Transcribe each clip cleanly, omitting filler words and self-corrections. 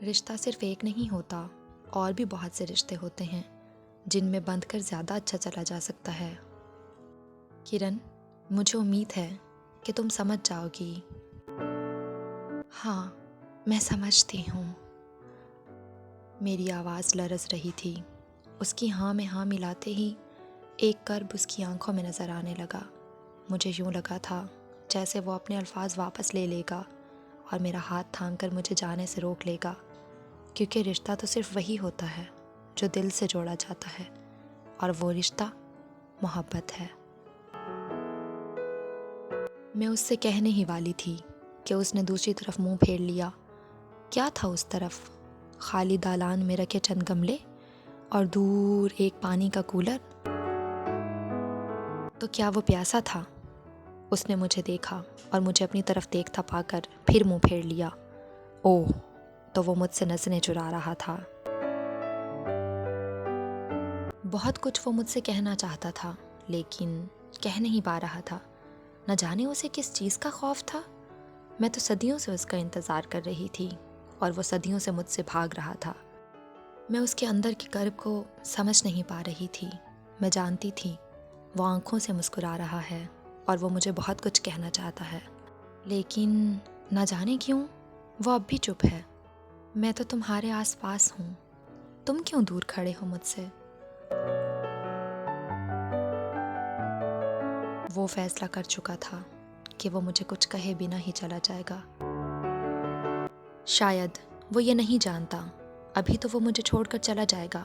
रिश्ता सिर्फ एक नहीं होता, और भी बहुत से रिश्ते होते हैं जिनमें बंध कर ज़्यादा अच्छा चला जा सकता है। किरण, मुझे उम्मीद है कि तुम समझ जाओगी। हाँ, मैं समझती हूँ। मेरी आवाज़ लरज़ रही थी। उसकी हाँ में हाँ मिलाते ही एक कर्ब उसकी आंखों में नज़र आने लगा। मुझे यूँ लगा था जैसे वो अपने अल्फाज वापस ले लेगा और मेरा हाथ थामकर मुझे जाने से रोक लेगा, क्योंकि रिश्ता तो सिर्फ वही होता है जो दिल से जोड़ा जाता है, और वो रिश्ता मोहब्बत है। मैं उससे कहने ही वाली थी कि उसने दूसरी तरफ मुंह फेर लिया। क्या था उस तरफ? खाली दालान में रखे चंद गमले और दूर एक पानी का कूलर। तो क्या वो प्यासा था? उसने मुझे देखा और मुझे अपनी तरफ देखता पाकर फिर मुंह फेर लिया। ओह, तो वो मुझसे नज़रें चुरा रहा था। बहुत कुछ वो मुझसे कहना चाहता था, लेकिन कह नहीं पा रहा था। न जाने उसे किस चीज़ का खौफ था। मैं तो सदियों से उसका इंतज़ार कर रही थी और वो सदियों से मुझसे भाग रहा था। मैं उसके अंदर की कर्ब को समझ नहीं पा रही थी। मैं जानती थी वो आंखों से मुस्कुरा रहा है और वो मुझे बहुत कुछ कहना चाहता है, लेकिन न जाने क्यों वो अब भी चुप है। मैं तो तुम्हारे आसपास हूँ, तुम क्यों दूर खड़े हो मुझसे? वो फैसला कर चुका था कि वो मुझे कुछ कहे बिना ही चला जाएगा। शायद वो ये नहीं जानता, अभी तो वो मुझे छोड़कर चला जाएगा।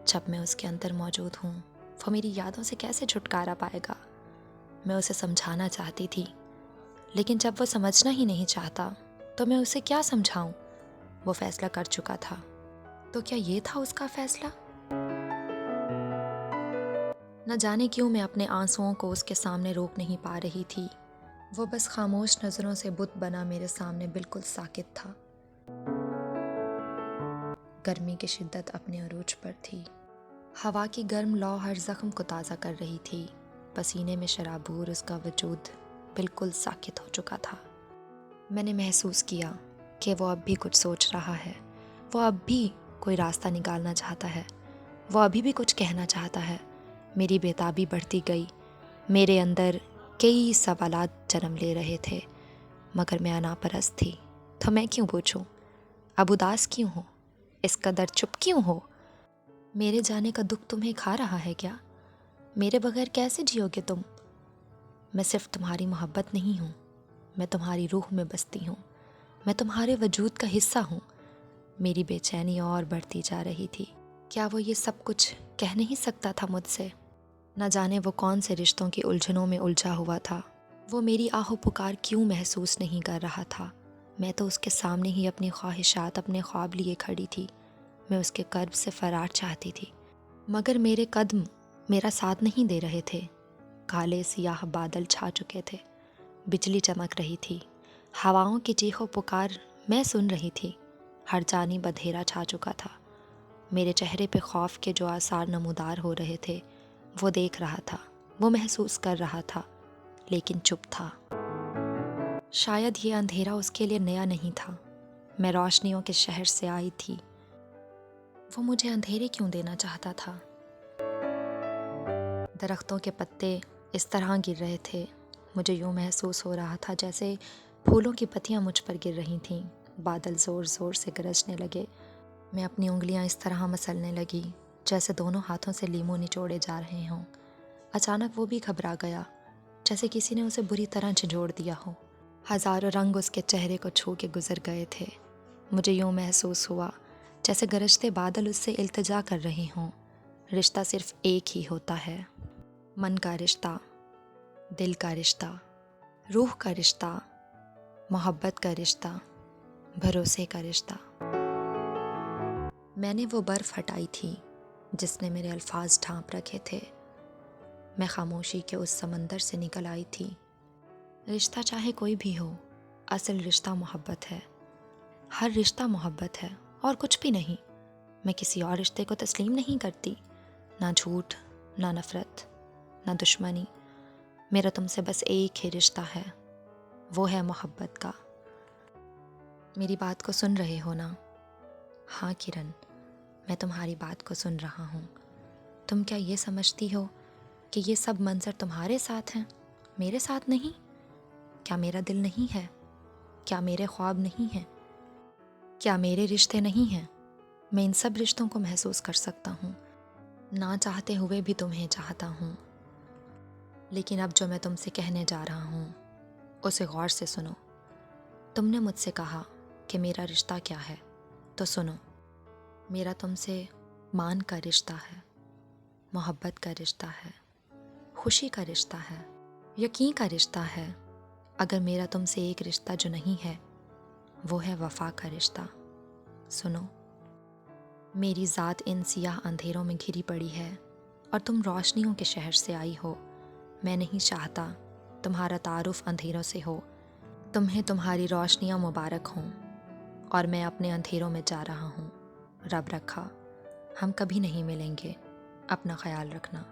जब मैं उसके अंदर मौजूद हूँ, वो मेरी यादों से कैसे छुटकारा पाएगा? मैं उसे समझाना चाहती थी, लेकिन जब वो समझना ही नहीं चाहता तो मैं उसे क्या समझाऊं? वो फैसला कर चुका था, तो क्या ये था उसका फैसला? न जाने क्यों मैं अपने आंसुओं को उसके सामने रोक नहीं पा रही थी। वो बस खामोश नज़रों से बुत बना मेरे सामने बिल्कुल साकित था। गर्मी की शिद्दत अपने अरूज पर थी। हवा की गर्म लौ हर जख्म को ताज़ा कर रही थी। पसीने में शराबूर उसका वजूद बिल्कुल साकित हो चुका था। मैंने महसूस किया कि वो अब भी कुछ सोच रहा है। वो अब भी कोई रास्ता निकालना चाहता है। वो अभी भी कुछ कहना चाहता है। मेरी बेताबी बढ़ती गई। मेरे अंदर कई सवालात जन्म ले रहे थे, मगर मैं अनापरस्त थी। तो मैं क्यों पूछूं? अब उदास क्यों हो? इस कदर चुप क्यों हो? मेरे जाने का दुख तुम्हें खा रहा है क्या? मेरे बगैर कैसे जियोगे तुम? मैं सिर्फ तुम्हारी मोहब्बत नहीं हूँ, मैं तुम्हारी रूह में बसती हूँ। मैं तुम्हारे वजूद का हिस्सा हूँ। मेरी बेचैनी और बढ़ती जा रही थी। क्या वो ये सब कुछ कह नहीं सकता था मुझसे? न जाने वो कौन से रिश्तों की उलझनों में उलझा हुआ था। वो मेरी आहो पुकार क्यों महसूस नहीं कर रहा था? मैं तो उसके सामने ही अपनी ख्वाहिशात, अपने ख्वाब लिए खड़ी थी। मैं उसके कर्ब से फरार चाहती थी, मगर मेरे कदम मेरा साथ नहीं दे रहे थे। काले सियाह बादल छा चुके थे। बिजली चमक रही थी। हवाओं की चीखों पुकार मैं सुन रही थी। हर जानिब अंधेरा छा चुका था। मेरे चेहरे पे खौफ के जो आसार नमूदार हो रहे थे, वो देख रहा था, वो महसूस कर रहा था, लेकिन चुप था। शायद ये अंधेरा उसके लिए नया नहीं था। मैं रोशनियों के शहर से आई थी। वो मुझे अंधेरे क्यों देना चाहता था? दरख्तों के पत्ते इस तरह गिर रहे थे। मुझे यूँ महसूस हो रहा था जैसे फूलों की पत्तियाँ मुझ पर गिर रही थीं। बादल ज़ोर ज़ोर से गरजने लगे। मैं अपनी उंगलियां इस तरह मसलने लगी जैसे दोनों हाथों से लीमू निचोड़े जा रहे हों। अचानक वो भी घबरा गया, जैसे किसी ने उसे बुरी तरह झंझोड़ दिया हो। हजारों रंग उसके चेहरे को छू के गुजर गए थे। मुझे यूँ महसूस हुआ जैसे गरजते बादल उससे इल्तिजा कर रहे हों। रिश्ता सिर्फ एक ही होता है, मन का रिश्ता, दिल का रिश्ता, रूह का रिश्ता, मोहब्बत का रिश्ता, भरोसे का रिश्ता। मैंने वो बर्फ़ हटाई थी जिसने मेरे अल्फाज ढांप रखे थे। मैं खामोशी के उस समंदर से निकल आई थी। रिश्ता चाहे कोई भी हो, असल रिश्ता मोहब्बत है। हर रिश्ता मोहब्बत है और कुछ भी नहीं। मैं किसी और रिश्ते को तस्लीम नहीं करती, ना झूठ, ना नफ़रत, ना दुश्मनी। मेरा तुमसे बस एक ही रिश्ता है, वो है मोहब्बत का। मेरी बात को सुन रहे हो ना? हाँ किरण, मैं तुम्हारी बात को सुन रहा हूँ। तुम क्या ये समझती हो कि ये सब मंजर तुम्हारे साथ हैं, मेरे साथ नहीं? क्या मेरा दिल नहीं है? क्या मेरे ख्वाब नहीं हैं? क्या मेरे रिश्ते नहीं हैं? मैं इन सब रिश्तों को महसूस कर सकता हूँ, ना चाहते हुए भी तुम्हें चाहता हूँ। लेकिन अब जो मैं तुमसे कहने जा रहा हूँ उसे गौर से सुनो। तुमने मुझसे कहा कि मेरा रिश्ता क्या है, तो सुनो। मेरा तुमसे मान का रिश्ता है, मोहब्बत का रिश्ता है, खुशी का रिश्ता है, यकीन का रिश्ता है। अगर मेरा तुमसे एक रिश्ता जो नहीं है वो है वफा का रिश्ता। सुनो, मेरी ज़ात इन सियाह अंधेरों में घिरी पड़ी है और तुम रोशनियों के शहर से आई हो। मैं नहीं चाहता तुम्हारा तारुफ अंधेरों से हो। तुम्हें तुम्हारी रोशनियाँ मुबारक हों और मैं अपने अंधेरों में जा रहा हूँ। रब रखा, हम कभी नहीं मिलेंगे। अपना ख्याल रखना।